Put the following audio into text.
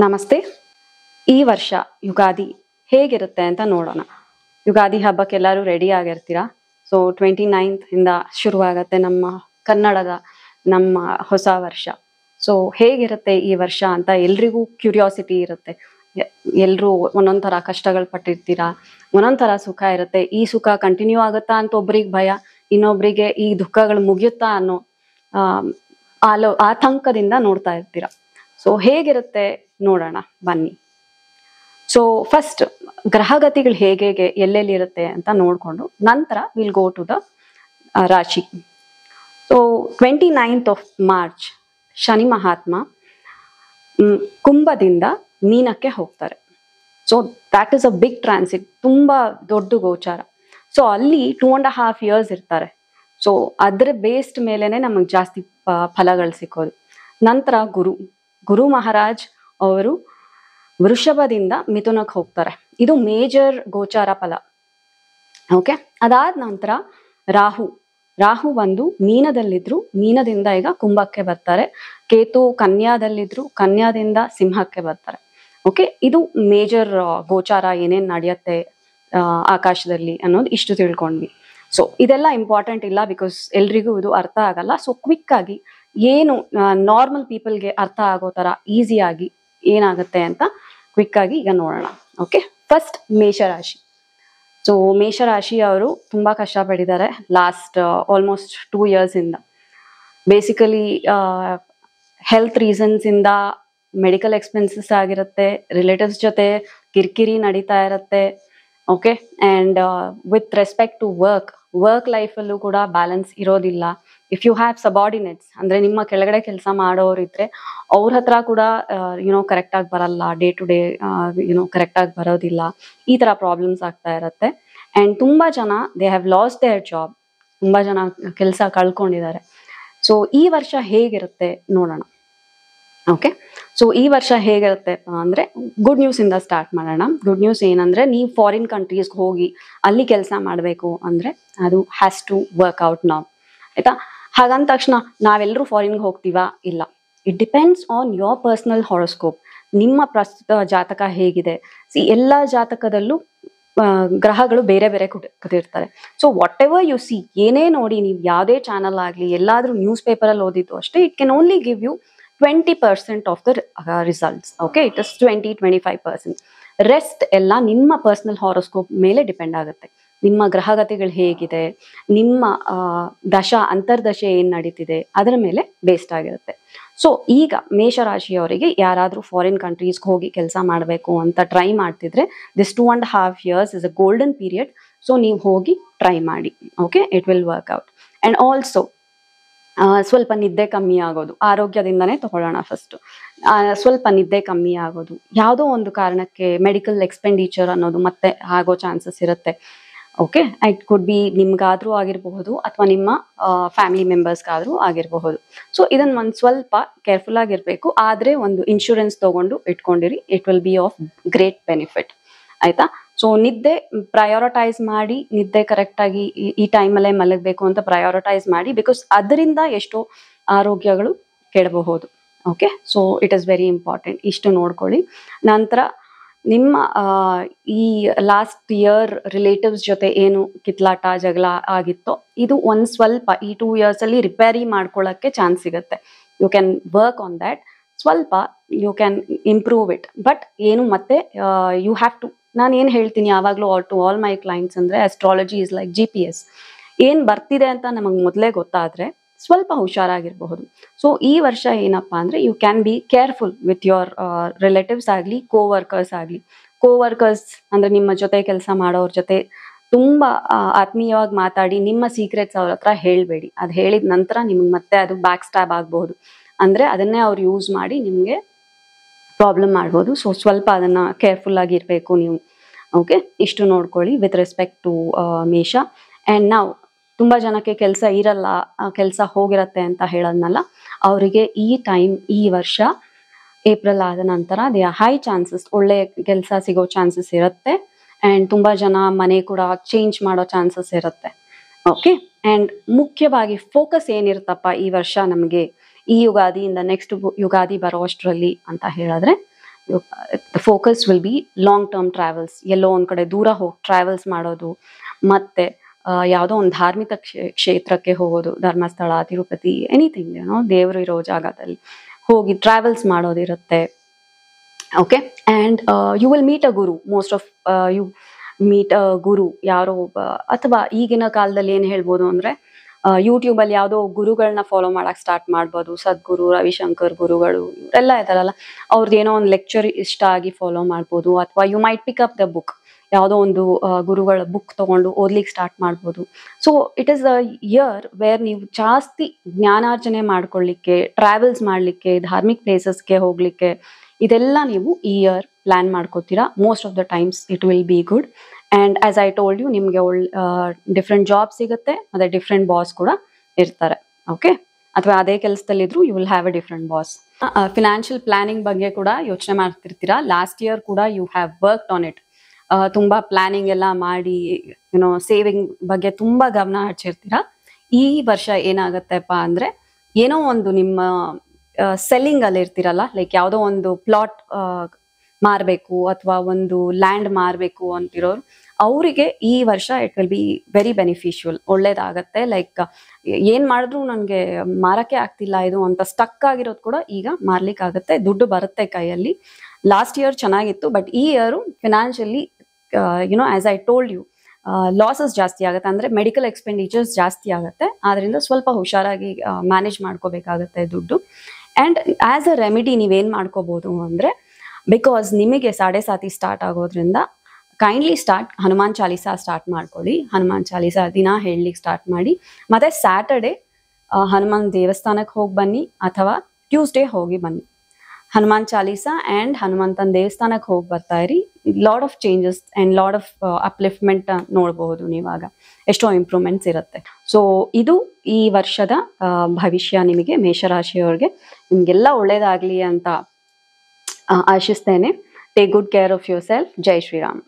ನಮಸ್ತೆ. ಈ ವರ್ಷ ಯುಗಾದಿ ಹೇಗಿರುತ್ತೆ ಅಂತ ನೋಡೋಣ. ಯುಗಾದಿ ಹಬ್ಬಕ್ಕೆ ಎಲ್ಲರೂ ರೆಡಿ ಆಗಿರ್ತೀರಾ. ಸೊ 29th ಇಂದ ಶುರುವಾಗತ್ತೆ ನಮ್ಮ ಕನ್ನಡದ ನಮ್ಮ ಹೊಸ ವರ್ಷ. ಸೊ ಹೇಗಿರುತ್ತೆ ಈ ವರ್ಷ ಅಂತ ಎಲ್ರಿಗೂ ಕ್ಯೂರಿಯಾಸಿಟಿ ಇರುತ್ತೆ. ಎಲ್ಲರೂ ಒಂದೊಂದ್ ಥರ ಕಷ್ಟಗಳು ಪಟ್ಟಿರ್ತೀರಾ, ಒಂದೊಂದ್ ಥರ ಸುಖ ಇರುತ್ತೆ. ಈ ಸುಖ ಕಂಟಿನ್ಯೂ ಆಗುತ್ತಾ ಅಂತ ಒಬ್ರಿಗೆ ಭಯ, ಇನ್ನೊಬ್ರಿಗೆ ಈ ದುಃಖಗಳು ಮುಗಿಯುತ್ತಾ ಅನ್ನೋ ಆತಂಕದಿಂದ ನೋಡ್ತಾ ಇರ್ತೀರಾ. ಸೊ ಹೇಗಿರುತ್ತೆ ನೋಡೋಣ ಬನ್ನಿ. ಸೊ ಫಸ್ಟ್ ಗ್ರಹಗತಿಗಳು ಹೇಗೆ ಎಲ್ಲೆಲ್ಲಿ ಇರುತ್ತೆ ಅಂತ ನೋಡ್ಕೊಂಡು ನಂತರ ವಿಲ್ ಗೋ ಟು ದ ರಾಶಿ. So 29th of March Shani ಮಹಾತ್ಮ ಕುಂಭದಿಂದ ಮೀನಕ್ಕೆ ಹೋಗ್ತಾರೆ. So that is a big transit, ತುಂಬಾ ದೊಡ್ಡ ಗೋಚಾರ. ಸೊ ಅಲ್ಲಿ 2.5 years ಇರ್ತಾರೆ. ಸೊ ಅದ್ರ ಬೇಸ್ಡ್ ಮೇಲೆನೆ ನಮಗೆ ಜಾಸ್ತಿ ಫಲಗಳು ಸಿಕ್ಕೋದು. ನಂತರ ಗುರು ಮಹಾರಾಜ್ ಅವರು ವೃಷಭದಿಂದ ಮಿಥುನಕ್ಕೆ ಹೋಗ್ತಾರೆ. ಇದು ಮೇಜರ್ ಗೋಚಾರ ಫಲ. ಓಕೆ, ಅದಾದ ನಂತರ ರಾಹು ಬಂದು ಮೀನದಲ್ಲಿದ್ರು, ಮೀನದಿಂದ ಈಗ ಕುಂಭಕ್ಕೆ ಬರ್ತಾರೆ. ಕೇತು ಕನ್ಯಾದಲ್ಲಿದ್ರು, ಕನ್ಯಾದಿಂದ ಸಿಂಹಕ್ಕೆ ಬರ್ತಾರೆ. ಓಕೆ, ಇದು ಮೇಜರ್ ಗೋಚಾರ ಏನೇನ್ ನಡೆಯುತ್ತೆ ಆಕಾಶದಲ್ಲಿ ಅನ್ನೋದು ಇಷ್ಟು ತಿಳ್ಕೊಂಡ್ವಿ. ಸೊ ಇದೆಲ್ಲ ಇಂಪಾರ್ಟೆಂಟ್ ಇಲ್ಲ, ಬಿಕಾಸ್ ಎಲ್ರಿಗೂ ಇದು ಅರ್ಥ ಆಗಲ್ಲ. ಸೊ ಕ್ವಿಕ್ ಆಗಿ ಏನು ನಾರ್ಮಲ್ ಪೀಪಲ್ಗೆ ಅರ್ಥ ಆಗೋ ತರ ಈಸಿಯಾಗಿ ಏನಾಗುತ್ತೆ ಅಂತ ಕ್ವಿಕ್ ಆಗಿ ಈಗ ನೋಡೋಣ. ಓಕೆ, ಫಸ್ಟ್ ಮೇಷರಾಶಿ. ಸೊ ಮೇಷರಾಶಿ ಅವರು ತುಂಬಾ ಕಷ್ಟಪಟ್ಟಿದ್ದಾರೆ ಲಾಸ್ಟ್ ಆಲ್ಮೋಸ್ಟ್ 2 years ಇಂದ. ಬೇಸಿಕಲಿ ಹೆಲ್ತ್ ರೀಸನ್ಸ್ ಇಂದ ಮೆಡಿಕಲ್ ಎಕ್ಸ್ಪೆನ್ಸಸ್ ಆಗಿರುತ್ತೆ, ರಿಲೇಟಿವ್ಸ್ ಜೊತೆ ಕಿರಿಕಿರಿ ನಡೀತಾ ಇರುತ್ತೆ. Okay, and with respect to work ಲೈಫಲ್ಲೂ ಕೂಡ ಬ್ಯಾಲೆನ್ಸ್ ಇರೋದಿಲ್ಲ. ಇಫ್ ಯು ಹ್ಯಾವ್ ಸಬಾರ್ಡಿನೇಟ್ಸ್ ಅಂದ್ರೆ ನಿಮ್ಮ ಕೆಳಗಡೆ ಕೆಲಸ ಮಾಡೋರು ಇದ್ರೆ ಅವ್ರ ಹತ್ರ ಕೂಡ ಕರೆಕ್ಟ್ ಆಗಿ ಬರಲ್ಲ, ಡೇ ಟು ಡೇ ಕರೆಕ್ಟ್ ಆಗಿ ಬರೋದಿಲ್ಲ. ಈ ತರ ಪ್ರಾಬ್ಲಮ್ಸ್ ಆಗ್ತಾ ಇರುತ್ತೆ. ಅಂಡ್ ತುಂಬಾ ಜನ they have lost their job, ತುಂಬಾ ಜನ ಕೆಲಸ ಕಳ್ಕೊಂಡಿದ್ದಾರೆ. ಸೊ ಈ ವರ್ಷ ಹೇಗಿರುತ್ತೆ ನೋಡೋಣ. ಓಕೆ, ಸೊ ಈ ವರ್ಷ ಹೇಗಿರುತ್ತೆ ಅಂದ್ರೆ ಗುಡ್ ನ್ಯೂಸ್ ಇಂದ ಸ್ಟಾರ್ಟ್ ಮಾಡೋಣ. ಗುಡ್ ನ್ಯೂಸ್ ಏನಂದ್ರೆ, ನೀವು ಫಾರಿನ್ ಕಂಟ್ರೀಸ್ಗೆ ಹೋಗಿ ಅಲ್ಲಿ ಕೆಲಸ ಮಾಡಬೇಕು ಅಂದ್ರೆ ಅದು ಹ್ಯಾಸ್ ಟು ವರ್ಕ್ ಔಟ್ ನಾವ್. ಆಯ್ತಾ? ಹಾಗಂದ ತಕ್ಷಣ ನಾವೆಲ್ಲರೂ ಫಾರಿನ್ಗೆ ಹೋಗ್ತೀವಾ? ಇಲ್ಲ. It depends on your personal horoscope. ನಿಮ್ಮ ಪ್ರಸ್ತುತ ಜಾತಕ ಹೇಗಿದೆ. ಎಲ್ಲ ಜಾತಕದಲ್ಲೂ ಗ್ರಹಗಳು ಬೇರೆ ಬೇರೆ ಕೂತಿರ್ತಾರೆ. So what ever U C, ಏನೇ ನೋಡಿ ನೀವು ಯಾವುದೇ ಚಾನಲ್ ಆಗಲಿ ಎಲ್ಲಾದ್ರೂ ನ್ಯೂಸ್ ಪೇಪರಲ್ಲಿ ಓದಿದ್ದು ಅಷ್ಟೇ, it can only give you 20% of the results. Okay, it is 20-25%. Rest ಎಲ್ಲ ನಿಮ್ಮ ಪರ್ಸನಲ್ ಹಾರೋಸ್ಕೋಪ್ ಮೇಲೆ ಡಿಪೆಂಡ್ ಆಗುತ್ತೆ. ನಿಮ್ಮ ಗ್ರಹಗತಿಗಳು ಹೇಗಿದೆ, ನಿಮ್ಮ ಅಂತರ್ದಶೆ ಏನ್ ನಡೀತಿದೆ ಅದರ ಮೇಲೆ ಬೇಸ್ಡ್ ಆಗಿರುತ್ತೆ. ಸೊ ಈಗ ಮೇಷರಾಶಿಯವರಿಗೆ ಯಾರಾದ್ರೂ ಫಾರಿನ್ ಕಂಟ್ರೀಸ್ಗೆ ಹೋಗಿ ಕೆಲಸ ಮಾಡಬೇಕು ಅಂತ ಟ್ರೈ ಮಾಡ್ತಿದ್ರೆ, this 2.5 years is a golden period. So ನೀವು ಹೋಗಿ ಟ್ರೈ ಮಾಡಿ. Okay, it will work out. And also ಸ್ವಲ್ಪ ನಿದ್ದೆ ಕಮ್ಮಿ ಆಗೋದು, ಆರೋಗ್ಯದಿಂದನೇ ತಗೊಳ್ಳೋಣ ಫಸ್ಟ್. ಸ್ವಲ್ಪ ನಿದ್ದೆ ಕಮ್ಮಿ ಆಗೋದು, ಯಾವುದೋ ಒಂದು ಕಾರಣಕ್ಕೆ ಮೆಡಿಕಲ್ ಎಕ್ಸ್ಪೆಂಡಿಚರ್ ಅನ್ನೋದು ಮತ್ತೆ ಆಗೋ ಚಾನ್ಸಸ್ ಇರುತ್ತೆ. ಓಕೆ, ಇಟ್ ಕುಡ್ ಬಿ ನಿಮ್ಗಾದ್ರೂ ಆಗಿರಬಹುದು ಅಥವಾ ನಿಮ್ಮ ಫ್ಯಾಮಿಲಿ ಮೆಂಬರ್ಸ್ಗಾದ್ರೂ ಆಗಿರಬಹುದು. ಸೊ ಇದನ್ನ ಒಂದು ಸ್ವಲ್ಪ ಕೇರ್ಫುಲ್ ಆಗಿರ್ಬೇಕು. ಆದ್ರೆ ಒಂದು ಇನ್ಶೂರೆನ್ಸ್ ತಗೊಂಡು ಇಟ್ಕೊಂಡಿರಿ, it will be of great benefit. ಆಯ್ತಾ? ಸೊ ನಿದ್ದೆ ಪ್ರಯಾರಿಟೈಸ್ ಮಾಡಿ, ನಿದ್ದೆ ಕರೆಕ್ಟ್ ಆಗಿ ಈ ಟೈಮಲ್ಲೇ ಮಲಗಬೇಕು ಅಂತ ಪ್ರಯಾರಿಟೈಸ್ ಮಾಡಿ, ಬಿಕಾಸ್ ಅದರಿಂದ ಎಷ್ಟೋ ಆರೋಗ್ಯಗಳು ಕೆಡಬಹುದು. Okay, so it is very important. ಇಷ್ಟು ನೋಡ್ಕೊಳ್ಳಿ. ನಂತರ ನಿಮ್ಮ ಈ ಲಾಸ್ಟ್ ಇಯರ್ ರಿಲೇಟಿವ್ಸ್ ಜೊತೆ ಏನು ಕಿತ್ಲಾಟ ಜಗಳ ಆಗಿತ್ತೋ ಇದು ಒಂದ್ ಸ್ವಲ್ಪ ಈ 2 years ಅಲ್ಲಿ ರಿಪೇರಿ ಮಾಡ್ಕೊಳ್ಳೋಕ್ಕೆ ಚಾನ್ಸ್ ಸಿಗುತ್ತೆ. You can work on that. ಸ್ವಲ್ಪ you can improve it. But ಏನು ಮತ್ತೆ ಯು ಹ್ಯಾವ್ ಟು, ನಾನು ಏನು ಹೇಳ್ತೀನಿ ಯಾವಾಗಲೂ ಟು ಆಲ್ ಮೈ ಕ್ಲೈಂಟ್ಸ್ ಅಂದ್ರೆ, ಅಸ್ಟ್ರಾಲಜಿ ಇಸ್ ಲೈಕ್ GPS. ಏನ್ ಬರ್ತಿದೆ ಅಂತ ನಮಗೆ ಮೊದಲೇ ಗೊತ್ತಾದ್ರೆ ಸ್ವಲ್ಪ ಹುಷಾರಾಗಿರಬಹುದು. ಸೊ ಈ ವರ್ಷ ಏನಪ್ಪಾ ಅಂದ್ರೆ, you can be careful with your relatives ಆಗಲಿ, ಕೋವರ್ಕರ್ಸ್ ಆಗಲಿ. ಕೋವರ್ಕರ್ಸ್ ಅಂದ್ರೆ ನಿಮ್ಮ ಜೊತೆ ಕೆಲಸ ಮಾಡೋರ ಜೊತೆ ತುಂಬಾ ಆತ್ಮೀಯವಾಗಿ ಮಾತಾಡಿ, ನಿಮ್ಮ ಸೀಕ್ರೆಟ್ಸ್ ಅವ್ರ ಹತ್ರ ಹೇಳ್ಬೇಡಿ. ಅದು ಹೇಳಿದ ನಂತರ ನಿಮ್ಗೆ ಮತ್ತೆ ಅದು ಬ್ಯಾಕ್ ಸ್ಟ್ಯಾಬ್ ಆಗಬಹುದು. ಅಂದ್ರೆ ಅದನ್ನೇ ಅವ್ರು ಯೂಸ್ ಮಾಡಿ ನಿಮ್ಗೆ ಪ್ರಾಬ್ಲಮ್ ಮಾಡ್ಬೋದು. ಸೊ ಸ್ವಲ್ಪ ಅದನ್ನ ಕೇರ್ಫುಲ್ ಆಗಿ ಇರಬೇಕು ನೀವು. ಓಕೆ, ಇಷ್ಟು ನೋಡ್ಕೊಳ್ಳಿ ವಿತ್ ರೆಸ್ಪೆಕ್ಟ್ ಟು ಮೇಷ. ಅಂಡ್ ನಾವು ತುಂಬಾ ಜನಕ್ಕೆ ಕೆಲಸ ಇರಲ್ಲ, ಕೆಲಸ ಹೋಗಿರತ್ತೆ ಅಂತ ಹೇಳದ್ನಲ್ಲ, ಅವರಿಗೆ ಈ ವರ್ಷ ಏಪ್ರಿಲ್ ಆದ ನಂತರ ದೇ ಆರ್ ಹೈ ಚಾನ್ಸಸ್, ಒಳ್ಳೆ ಕೆಲಸ ಸಿಗೋ ಚಾನ್ಸಸ್ ಇರುತ್ತೆ. ಅಂಡ್ ತುಂಬಾ ಜನ ಮನೆ ಕೂಡ ಚೇಂಜ್ ಮಾಡೋ ಚಾನ್ಸಸ್ ಇರುತ್ತೆ. ಓಕೆ, ಅಂಡ್ ಮುಖ್ಯವಾಗಿ ಫೋಕಸ್ ಏನಿರುತ್ತಪ್ಪ ಈ ವರ್ಷ ನಮಗೆ, ಈ ಯುಗಾದಿಯಿಂದ ನೆಕ್ಸ್ಟ್ ಯುಗಾದಿ ಬರೋ ಅಷ್ಟರಲ್ಲಿ ಅಂತ ಹೇಳಿದ್ರೆ, the focus will be long term travels, ಎಲ್ಲೋ ಒಂದು ಕಡೆ ದೂರ ಹೋಗಿ ಟ್ರಾವೆಲ್ಸ್ ಮಾಡೋದು, ಮತ್ತೆ ಯಾವುದೋ ಒಂದು ಧಾರ್ಮಿಕ ಕ್ಷೇತ್ರಕ್ಕೆ ಹೋಗೋದು, ಧರ್ಮಸ್ಥಳ, ತಿರುಪತಿ, ಎನಿಥಿಂಗ್ ಏನೋ ದೇವರು ಇರೋ ಜಾಗದಲ್ಲಿ ಹೋಗಿ ಟ್ರಾವೆಲ್ಸ್ ಮಾಡೋದಿರುತ್ತೆ. Okay, and you will meet a guru. Most of you meet a guru, ಯಾರೋ ಒಬ್ಬ, ಅಥವಾ ಈಗಿನ ಕಾಲದಲ್ಲಿ ಏನು ಹೇಳ್ಬೋದು ಅಂದರೆ ಯೂಟ್ಯೂಬಲ್ಲಿ ಯಾವುದೋ ಗುರುಗಳನ್ನ ಫಾಲೋ ಮಾಡಕ್ಕೆ ಸ್ಟಾರ್ಟ್ ಮಾಡ್ಬೋದು. ಸದ್ಗುರು, ರವಿಶಂಕರ್ ಗುರುಗಳು ಇವರೆಲ್ಲ ಇದ್ದಾರಲ್ಲ, ಅವ್ರದ್ದು ಏನೋ ಒಂದು ಲೆಕ್ಚರ್ ಇಷ್ಟ ಆಗಿ ಫಾಲೋ ಮಾಡ್ಬೋದು. ಅಥವಾ you might pick up the book, ಯಾವುದೋ ಒಂದು ಗುರುಗಳ ಬುಕ್ ತೊಗೊಂಡು ಓದ್ಲಿಕ್ಕೆ ಸ್ಟಾರ್ಟ್ ಮಾಡ್ಬೋದು. So it is a year where ನೀವು ಜಾಸ್ತಿ ಜ್ಞಾನಾರ್ಜನೆ ಮಾಡ್ಕೊಳ್ಳಿಕ್ಕೆ, ಟ್ರಾವೆಲ್ಸ್ ಮಾಡಲಿಕ್ಕೆ, ಧಾರ್ಮಿಕ್ ಪ್ಲೇಸಸ್ಗೆ ಹೋಗಲಿಕ್ಕೆ, ಇದೆಲ್ಲ ನೀವು ಈ ಇಯರ್ ಪ್ಲ್ಯಾನ್ ಮಾಡ್ಕೋತೀರಾ. Most of the times it will be good. And as I told you, ನಿಮಗೆ ಡಿಫ್ರೆಂಟ್ ಜಾಬ್ ಸಿಗುತ್ತೆ, ಮತ್ತು ಡಿಫ್ರೆಂಟ್ ಬಾಸ್ ಕೂಡ ಇರ್ತಾರೆ. ಓಕೆ, ಅಥವಾ ಅದೇ ಕೆಲಸದಲ್ಲಿದ್ರು you will have a different boss. Financial planning ಬಗ್ಗೆ ಕೂಡ ಯೋಚನೆ ಮಾಡ್ತಿರ್ತೀರಾ. ಲಾಸ್ಟ್ ಇಯರ್ ಕೂಡ you have worked on it. ತುಂಬ ಪ್ಲಾನಿಂಗ್ ಎಲ್ಲ ಮಾಡಿ, ಯುನೋ ಸೇವಿಂಗ್ ಬಗ್ಗೆ ತುಂಬ ಗಮನ ಹಚ್ಚಿರ್ತೀರಾ. ಈ ವರ್ಷ ಏನಾಗತ್ತೆಪ್ಪ ಅಂದರೆ, ಏನೋ ಒಂದು ನಿಮ್ಮ ಸೆಲ್ಲಿಂಗ್ ಅಲ್ಲಿ ಇರ್ತೀರಲ್ಲ, ಲೈಕ್ ಯಾವುದೋ ಒಂದು ಪ್ಲಾಟ್ ಮಾರಬೇಕು ಅಥವಾ ಒಂದು ಲ್ಯಾಂಡ್ ಮಾರಬೇಕು ಅಂತಿರೋರು, ಅವರಿಗೆ ಈ ವರ್ಷ it will be very beneficial, ಒಳ್ಳೇದಾಗತ್ತೆ. ಲೈಕ್ ಏನು ಮಾಡಿದ್ರು ನನಗೆ ಮಾರಕ್ಕೆ ಆಗ್ತಿಲ್ಲ ಇದು ಅಂತ ಸ್ಟಕ್ ಆಗಿರೋದು ಕೂಡ ಈಗ ಮಾರ್ಲಿಕ್ಕಾಗತ್ತೆ, ದುಡ್ಡು ಬರುತ್ತೆ ಕೈಯಲ್ಲಿ. ಲಾಸ್ಟ್ ಇಯರ್ ಚೆನ್ನಾಗಿತ್ತು, ಬಟ್ ಈ year financially you know as I told you, losses ಜಾಸ್ತಿ ಆಗುತ್ತೆ. ಅಂದರೆ ಮೆಡಿಕಲ್ ಎಕ್ಸ್ಪೆಂಡಿಚರ್ಸ್ ಜಾಸ್ತಿ ಆಗುತ್ತೆ, ಆದ್ದರಿಂದ ಸ್ವಲ್ಪ ಹುಷಾರಾಗಿ ಮ್ಯಾನೇಜ್ ಮಾಡ್ಕೋಬೇಕಾಗತ್ತೆ ದುಡ್ಡು. ಆ್ಯಂಡ್ ಆ್ಯಸ್ ಅ ರೆಮಿಡಿ ನೀವೇನು ಮಾಡ್ಕೋಬೋದು ಅಂದರೆ, ಬಿಕಾಸ್ ನಿಮಗೆ ಸಾಡೆ ಸಾತಿ ಸ್ಟಾರ್ಟ್ ಆಗೋದ್ರಿಂದ ಕೈಂಡ್ಲಿ ಹನುಮಾನ್ ಚಾಲೀಸಾ ಸ್ಟಾರ್ಟ್ ಮಾಡ್ಕೊಳ್ಳಿ. ಹನುಮಾನ್ ಚಾಲೀಸಾ ದಿನ ಹೇಳಲಿಕ್ಕೆ ಸ್ಟಾರ್ಟ್ ಮಾಡಿ. ಮತ್ತು ಸ್ಯಾಟರ್ಡೆ ಹನುಮಾನ್ ದೇವಸ್ಥಾನಕ್ಕೆ ಹೋಗಿ ಬನ್ನಿ, ಅಥವಾ ಟ್ಯೂಸ್ಡೇ ಹೋಗಿ ಬನ್ನಿ. ಹನುಮಾನ್ ಚಾಲೀಸಾ ಆ್ಯಂಡ್ ಹನುಮಂತನ ದೇವಸ್ಥಾನಕ್ಕೆ ಹೋಗಿ ಬರ್ತಾ ಇರಿ. Lot of changes and lot of upliftment ನೋಡ್ಬೋದು ನೀವಾಗ, ಎಷ್ಟೋ ಇಂಪ್ರೂವ್ಮೆಂಟ್ಸ್ ಇರುತ್ತೆ. ಸೊ ಇದು ಈ ವರ್ಷದ ಭವಿಷ್ಯ ನಿಮಗೆ, ಮೇಷರಾಶಿಯವ್ರಿಗೆ. ನಿಮಗೆಲ್ಲ ಒಳ್ಳೇದಾಗಲಿ ಅಂತ ಆಶಿಸ್ತೇನೆ. Take good care of yourself. ಜೈ ಶ್ರೀರಾಮ್.